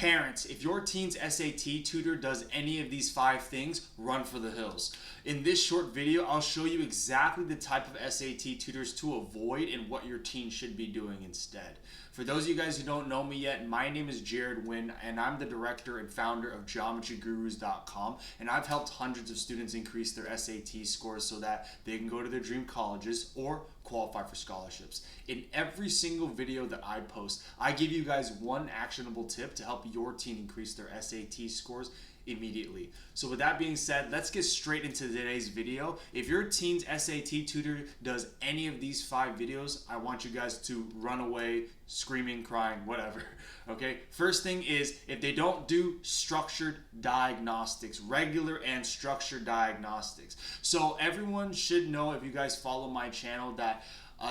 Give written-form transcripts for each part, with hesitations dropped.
Parents, if your teen's SAT tutor does any of these 5 things, run for the hills. In this short video, I'll show you exactly the type of SAT tutors to avoid and what your teen should be doing instead. For those of you guys who don't know me yet, my name is Jared Wynn, and I'm the director and founder of GeometryGurus.com, and I've helped hundreds of students increase their SAT scores so that they can go to their dream colleges or qualify for scholarships. In every single video that I post, I give you guys one actionable tip to help your teen increase their SAT scores immediately. So with that being said, let's get straight into today's video. If your teen's SAT tutor does any of these 5 videos, I want you guys to run away, screaming, crying, whatever. Okay, first thing is if they don't do structured diagnostics, regular and structured diagnostics. So everyone should know, if you guys follow my channel, that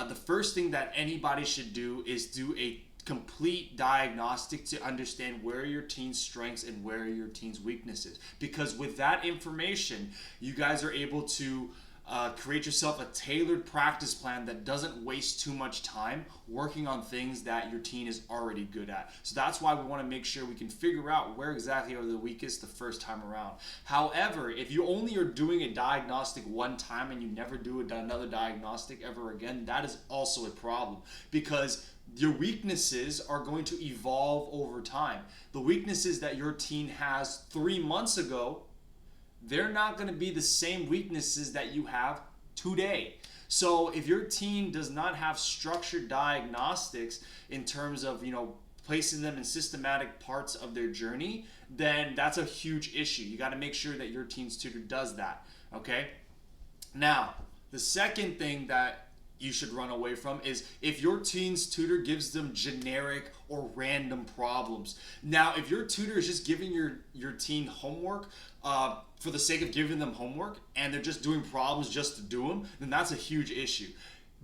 the first thing that anybody should do is do a complete diagnostic to understand where your teen's strengths and where your teen's weaknesses, because with that information you guys are able to create yourself a tailored practice plan that doesn't waste too much time working on things that your teen is already good at. So that's why we want to make sure we can figure out where exactly are the weakest the first time around. However, if you only are doing a diagnostic one time and you never do another diagnostic ever again, that is also a problem, because your weaknesses are going to evolve over time. The weaknesses that your teen has 3 months ago, they're not going to be the same weaknesses that you have today. So if your teen does not have structured diagnostics in terms of, placing them in systematic parts of their journey, then that's a huge issue. You got to make sure that your teen's tutor does that, okay? Now, the second thing that you should run away from is if your teen's tutor gives them generic or random problems. Now, if your tutor is just giving your teen homework for the sake of giving them homework and they're just doing problems just to do them, then that's a huge issue.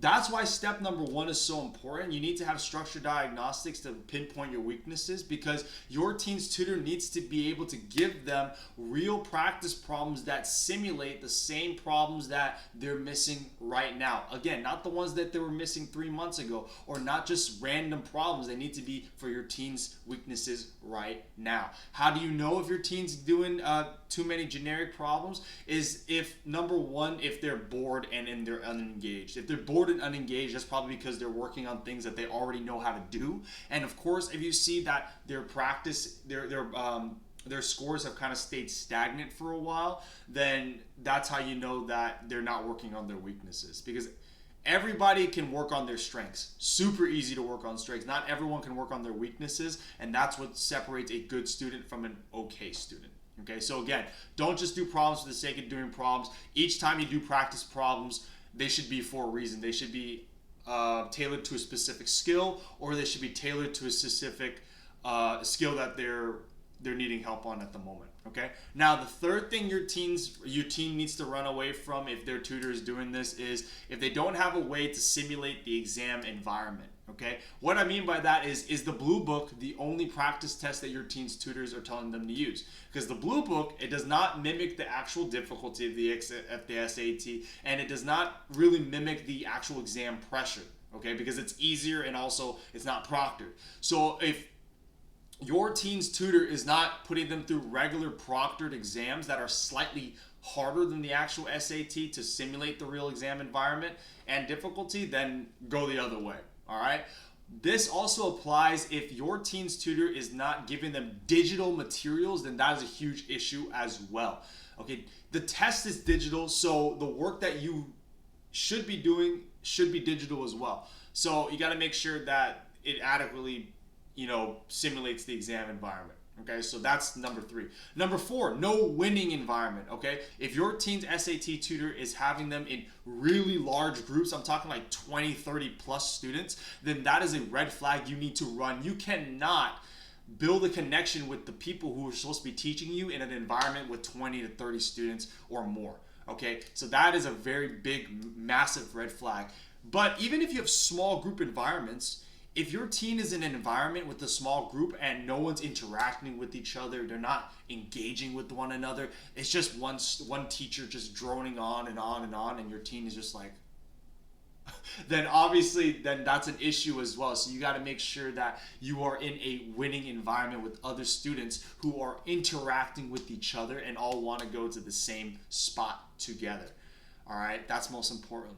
That's why step number 1 is so important. You need to have structured diagnostics to pinpoint your weaknesses, because your teen's tutor needs to be able to give them real practice problems that simulate the same problems that they're missing right now. Again, not the ones that they were missing 3 months ago, or not just random problems. They need to be for your teen's weaknesses right now. How do you know if your teen's doing too many generic problems? Is if, number 1, if they're bored and they're unengaged. If they're bored and unengaged, that's probably because they're working on things that they already know how to do. And of course, if you see that their practice, their scores have kind of stayed stagnant for a while, then that's how you know that they're not working on their weaknesses. Because everybody can work on their strengths. Super easy to work on strengths. Not everyone can work on their weaknesses, and that's what separates a good student from an okay student. Okay, so again, don't just do problems for the sake of doing problems. Each time you do practice problems, they should be for a reason. They should be tailored to a specific skill, or they should be tailored to a specific skill that they're needing help on at the moment. Okay. Now, the third thing your teen needs to run away from if their tutor is doing this is if they don't have a way to simulate the exam environment. Okay. What I mean by that is the blue book the only practice test that your teen's tutors are telling them to use? Because the blue book, it does not mimic the actual difficulty of the SAT, and it does not really mimic the actual exam pressure. Okay, because it's easier and also it's not proctored. So if your teen's tutor is not putting them through regular proctored exams that are slightly harder than the actual SAT to simulate the real exam environment and difficulty, then go the other way. All right. This also applies if your teen's tutor is not giving them digital materials, then that is a huge issue as well. Okay. The test is digital, so the work that you should be doing should be digital as well. So you got to make sure that it adequately, simulates the exam environment. Okay, so that's number 3. Number 4, no winning environment. Okay, if your teen's SAT tutor is having them in really large groups, I'm talking like 20, 30 plus students, then that is a red flag you need to run. You cannot build a connection with the people who are supposed to be teaching you in an environment with 20 to 30 students or more. Okay, so that is a very big, massive red flag. But even if you have small group environments, if your teen is in an environment with a small group and no one's interacting with each other, they're not engaging with one another, it's just one teacher just droning on and on and on, and your teen is just like, then obviously then that's an issue as well. So you got to make sure that you are in a winning environment with other students who are interacting with each other and all want to go to the same spot together. All right, that's most important.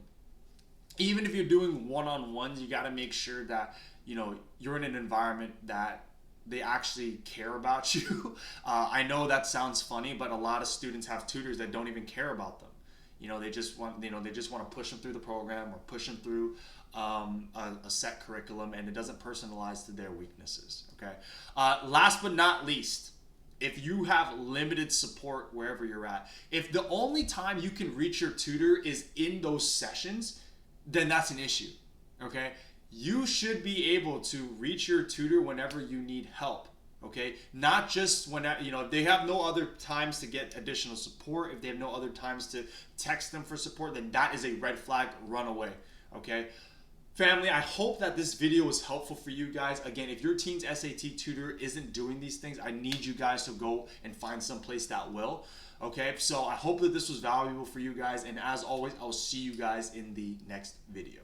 Even if you're doing one-on-ones, you got to make sure that you're in an environment that they actually care about you. I know that sounds funny, but a lot of students have tutors that don't even care about them. They just want to push them through the program or push them through a set curriculum, and it doesn't personalize to their weaknesses. Okay. Last but not least, if you have limited support wherever you're at, if the only time you can reach your tutor is in those sessions, then that's an issue. Okay. You should be able to reach your tutor whenever you need help. Okay, not just when if they have no other times to get additional support, if they have no other times to text them for support, then that is a red flag. Run away. Okay, family, I hope that this video was helpful for you guys. Again, if your teen's SAT tutor isn't doing these things, I need you guys to go and find some place that will. Okay, so I hope that this was valuable for you guys, and as always, I'll see you guys in the next video.